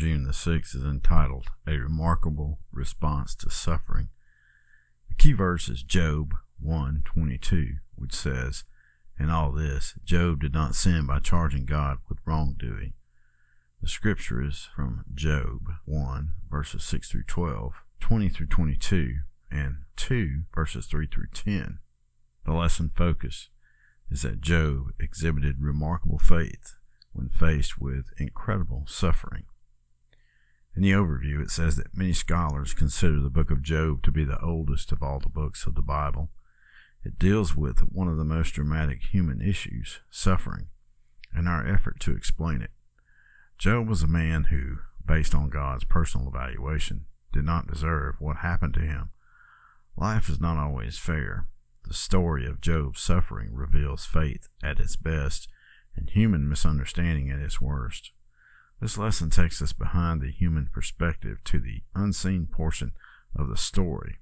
June the 6th is entitled A Remarkable Response to Suffering. The key verse is Job 1:22, which says, "In all this, Job did not sin by charging God with wrongdoing." The scripture is from Job 1, verses 6 through 12, 20 through 22, and 2, verses 3 through 10. The lesson focus is that Job exhibited remarkable faith when faced with incredible suffering. In the overview, it says that many scholars consider the book of Job to be the oldest of all the books of the Bible. It deals with one of the most dramatic human issues, suffering, and our effort to explain it. Job was a man who, based on God's personal evaluation, did not deserve what happened to him. Life is not always fair. The story of Job's suffering reveals faith at its best and human misunderstanding at its worst. This lesson takes us behind the human perspective to the unseen portion of the story.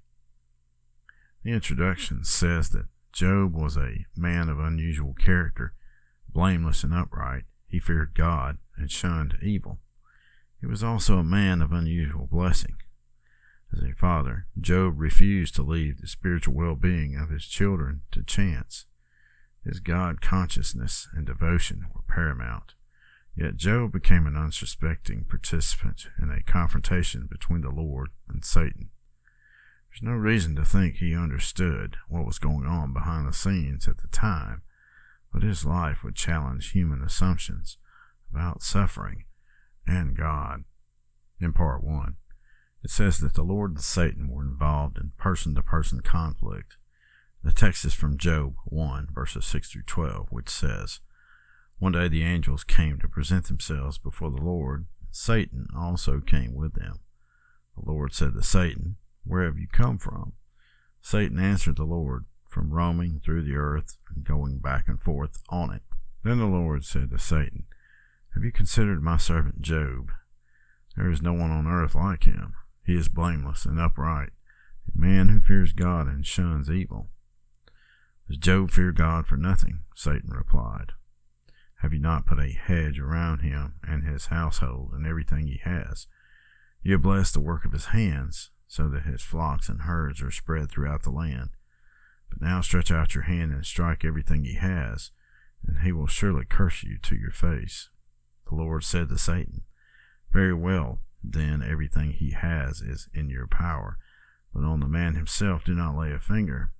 The introduction says that Job was a man of unusual character, blameless and upright. He feared God and shunned evil. He was also a man of unusual blessing. As a father, Job refused to leave the spiritual well-being of his children to chance. His God consciousness and devotion were paramount. Yet Job became an unsuspecting participant in a confrontation between the Lord and Satan. There's no reason to think he understood what was going on behind the scenes at the time, but his life would challenge human assumptions about suffering and God. In part 1, it says that the Lord and Satan were involved in person-to-person conflict. The text is from Job 1, verses 6 through 12, which says, "One day the angels came to present themselves before the Lord. Satan also came with them. The Lord said to Satan, 'Where have you come from?' Satan answered the Lord, 'From roaming through the earth and going back and forth on it.' Then the Lord said to Satan, 'Have you considered my servant Job? There is no one on earth like him. He is blameless and upright, a man who fears God and shuns evil.' 'Does Job fear God for nothing?' Satan replied. 'Have you not put a hedge around him and his household and everything he has? You have blessed the work of his hands, so that his flocks and herds are spread throughout the land. But now stretch out your hand and strike everything he has, and he will surely curse you to your face.' The Lord said to Satan, 'Very well, then everything he has is in your power, but on the man himself do not lay a finger.'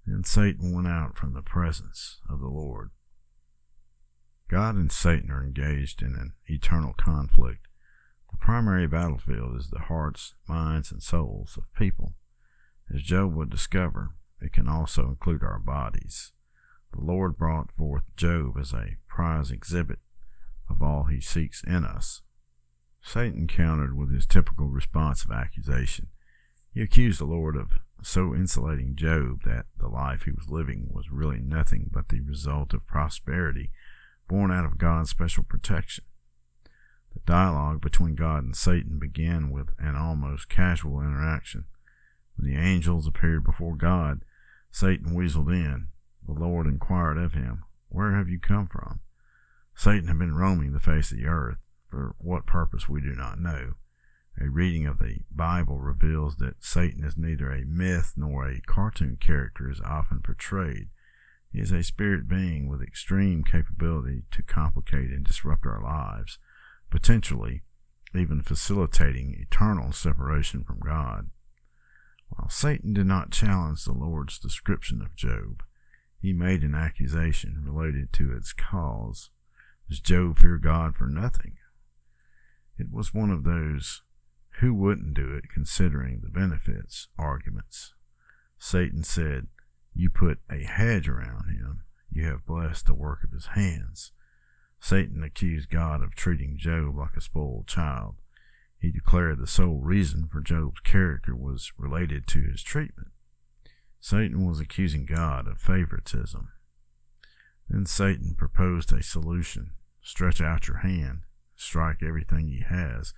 Then Satan went out from the presence of the Lord." God and Satan are engaged in an eternal conflict. The primary battlefield is the hearts, minds, and souls of people. As Job would discover, it can also include our bodies. The Lord brought forth Job as a prize exhibit of all he seeks in us. Satan countered with his typical response of accusation. He accused the Lord of so insulating Job that the life he was living was really nothing but the result of prosperity born out of God's special protection. The dialogue between God and Satan began with an almost casual interaction. When the angels appeared before God, Satan weaseled in. The Lord inquired of him, "Where have you come from?" Satan had been roaming the face of the earth. For what purpose we do not know. A reading of the Bible reveals that Satan is neither a myth nor a cartoon character as often portrayed. He is a spirit being with extreme capability to complicate and disrupt our lives, potentially even facilitating eternal separation from God. While Satan did not challenge the Lord's description of Job, he made an accusation related to its cause. Does Job fear God for nothing? It was one of those "who wouldn't do it considering the benefits" arguments. Satan said, "You put a hedge around him. You have blessed the work of his hands." Satan accused God of treating Job like a spoiled child. He declared the sole reason for Job's character was related to his treatment. Satan was accusing God of favoritism. Then Satan proposed a solution. Stretch out your hand, strike everything he has,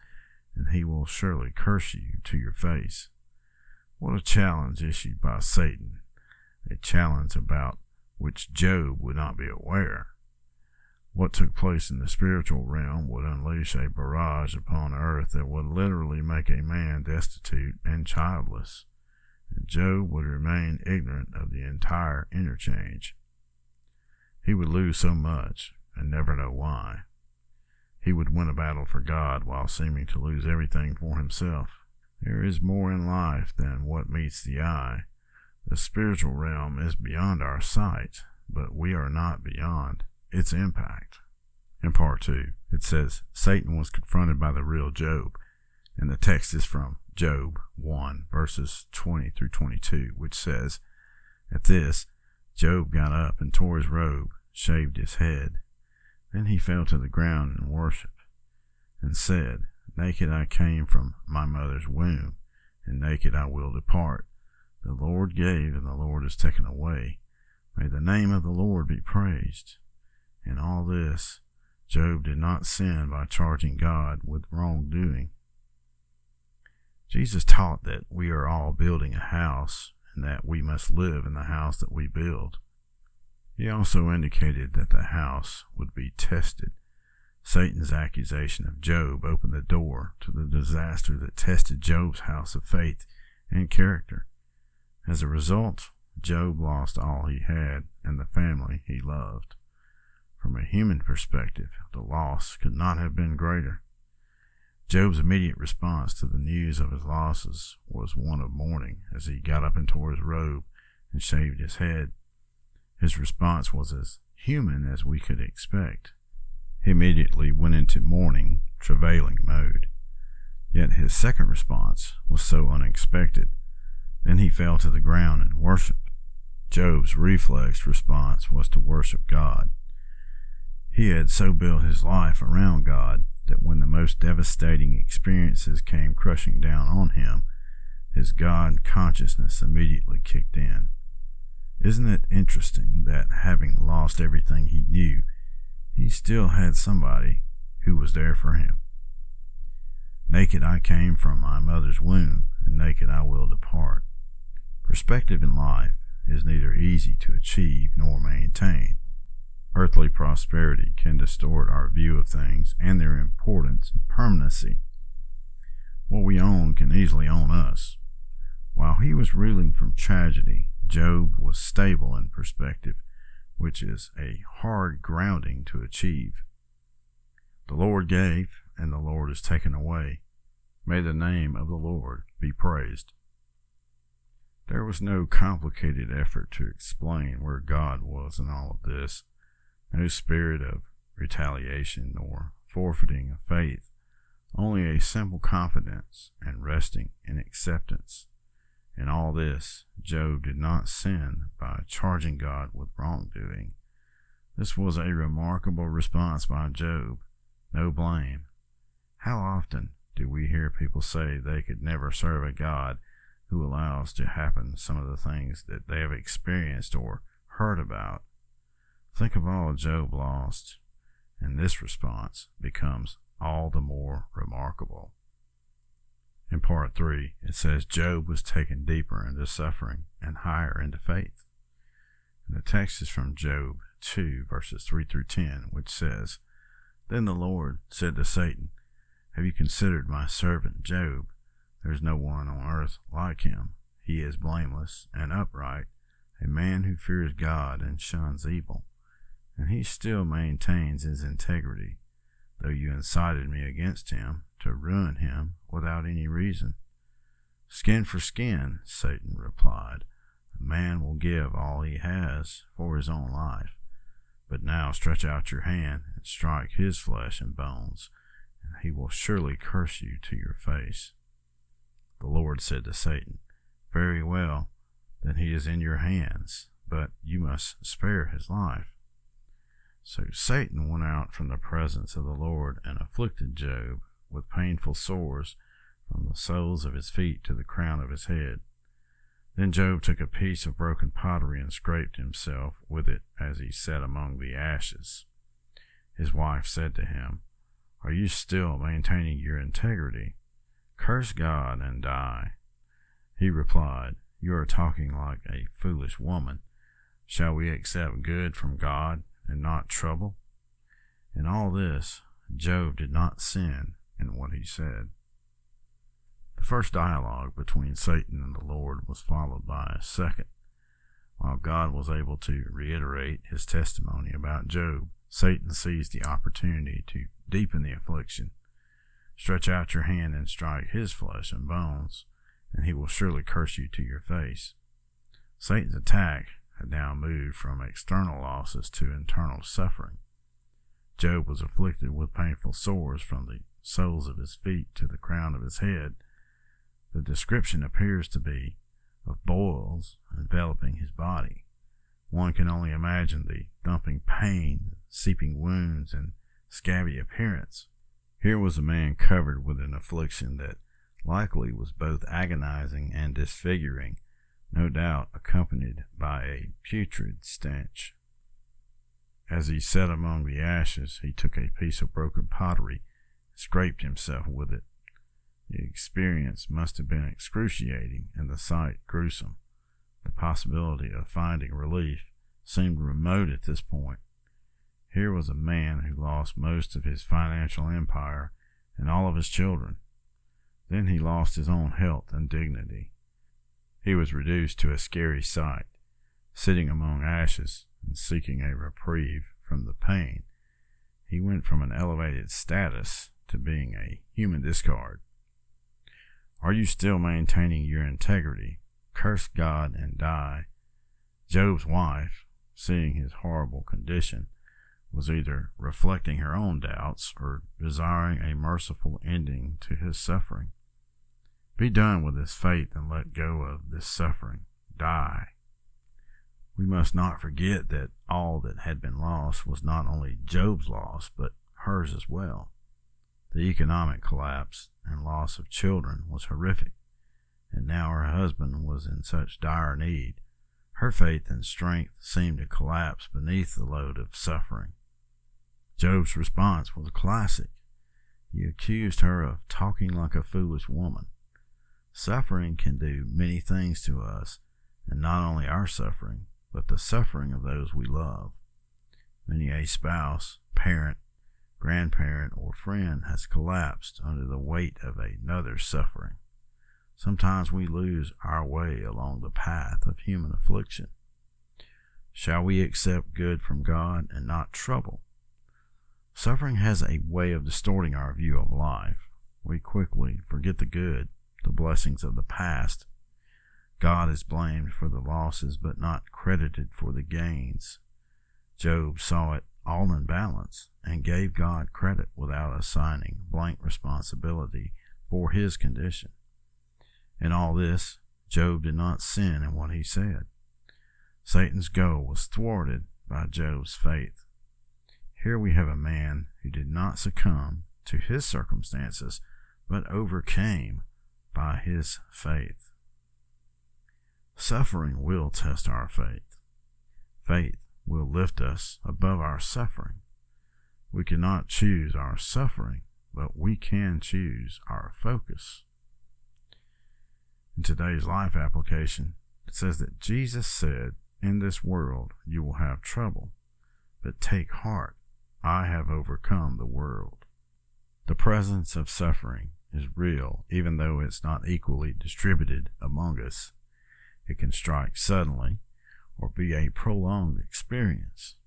and he will surely curse you to your face. What a challenge issued by Satan, a challenge about which Job would not be aware. What took place in the spiritual realm would unleash a barrage upon earth that would literally make a man destitute and childless, and Job would remain ignorant of the entire interchange. He would lose so much and never know why. He would win a battle for God while seeming to lose everything for himself. There is more in life than what meets the eye. The spiritual realm is beyond our sight, but we are not beyond its impact. In part 2, it says, Satan was confronted by the real Job, and the text is from Job 1, verses 20 through 22, which says, At this, Job got up and tore his robe, shaved his head. Then he fell to the ground in worship, and said, Naked I came from my mother's womb, and naked I will depart. The Lord gave, and the Lord has taken away. May the name of the Lord be praised. In all this, Job did not sin by charging God with wrongdoing. Jesus taught that we are all building a house, and that we must live in the house that we build. He also indicated that the house would be tested. Satan's accusation of Job opened the door to the disaster that tested Job's house of faith and character. As a result, Job lost all he had and the family he loved. From a human perspective, the loss could not have been greater. Job's immediate response to the news of his losses was one of mourning as he got up and tore his robe and shaved his head. His response was as human as we could expect. He immediately went into mourning, travailing mode. Yet his second response was so unexpected. Then he fell to the ground and worshiped. Job's reflex response was to worship God. He had so built his life around God that when the most devastating experiences came crushing down on him, his God consciousness immediately kicked in. Isn't it interesting that having lost everything he knew, he still had somebody who was there for him? Naked I came from my mother's womb, and naked I will depart. Perspective in life is neither easy to achieve nor maintain. Earthly prosperity can distort our view of things and their importance and permanency. What we own can easily own us. While he was reeling from tragedy, Job was stable in perspective, which is a hard grounding to achieve. The Lord gave, and the Lord has taken away. May the name of the Lord be praised. There was no complicated effort to explain where God was in all of this. No spirit of retaliation or forfeiting of faith, only a simple confidence and resting in acceptance. In all this, Job did not sin by charging God with wrongdoing. This was a remarkable response by Job. No blame. How often do we hear people say they could never serve a God who allows to happen some of the things that they have experienced or heard about? Think of all Job lost, and this response becomes all the more remarkable. In part 3, it says Job was taken deeper into suffering and higher into faith. And the text is from Job 2, verses 3 through 10, which says, Then the Lord said to Satan, Have you considered my servant Job? There is no one on earth like him. He is blameless and upright, a man who fears God and shuns evil. And he still maintains his integrity, though you incited me against him to ruin him without any reason. Skin for skin, Satan replied. A man will give all he has for his own life. But now stretch out your hand and strike his flesh and bones, and he will surely curse you to your face. The Lord said to Satan, Very well, then he is in your hands, but you must spare his life. So Satan went out from the presence of the Lord and afflicted Job with painful sores from the soles of his feet to the crown of his head. Then Job took a piece of broken pottery and scraped himself with it as he sat among the ashes. His wife said to him, Are you still maintaining your integrity? Curse God and die. He replied, You are talking like a foolish woman. Shall we accept good from God and not trouble? In all this, Job did not sin in what he said. The first dialogue between Satan and the Lord was followed by a second. While God was able to reiterate his testimony about Job, Satan seized the opportunity to deepen the affliction. Stretch out your hand and strike his flesh and bones, and he will surely curse you to your face. Satan's attack had now moved from external losses to internal suffering. Job was afflicted with painful sores from the soles of his feet to the crown of his head. The description appears to be of boils enveloping his body. One can only imagine the thumping pain, seeping wounds, and scabby appearance. Here was a man covered with an affliction that likely was both agonizing and disfiguring, no doubt accompanied by a putrid stench. As he sat among the ashes, he took a piece of broken pottery and scraped himself with it. The experience must have been excruciating and the sight gruesome. The possibility of finding relief seemed remote at this point. Here was a man who lost most of his financial empire and all of his children. Then he lost his own health and dignity. He was reduced to a scary sight, sitting among ashes and seeking a reprieve from the pain. He went from an elevated status to being a human discard. Are you still maintaining your integrity? Curse God and die. Job's wife, seeing his horrible condition, was either reflecting her own doubts or desiring a merciful ending to his suffering. Be done with this faith and let go of this suffering. Die. We must not forget that all that had been lost was not only Job's loss, but hers as well. The economic collapse and loss of children was horrific, and now her husband was in such dire need. Her faith and strength seemed to collapse beneath the load of suffering. Job's response was classic. He accused her of talking like a foolish woman. Suffering can do many things to us, and not only our suffering, but the suffering of those we love. Many a spouse, parent, grandparent, or friend has collapsed under the weight of another's suffering. Sometimes we lose our way along the path of human affliction. Shall we accept good from God and not trouble? Suffering has a way of distorting our view of life. We quickly forget the good, the blessings of the past. God is blamed for the losses, but not credited for the gains. Job saw it all in balance and gave God credit without assigning blank responsibility for his condition. In all this, Job did not sin in what he said. Satan's goal was thwarted by Job's faith. Here we have a man who did not succumb to his circumstances, but overcame by his faith. Suffering will test our faith. Faith will lift us above our suffering. We cannot choose our suffering, but we can choose our focus. In today's life application, it says that Jesus said, "In this world you will have trouble, but take heart, I have overcome the world." The presence of suffering is real, even though it's not equally distributed among us. It can strike suddenly or be a prolonged experience.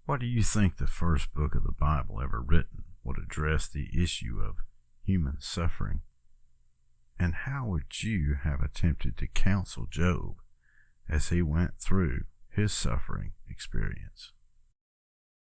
What do you think the first book of the Bible ever written would address the issue of human suffering? And how would you have attempted to counsel Job as he went through his suffering experience?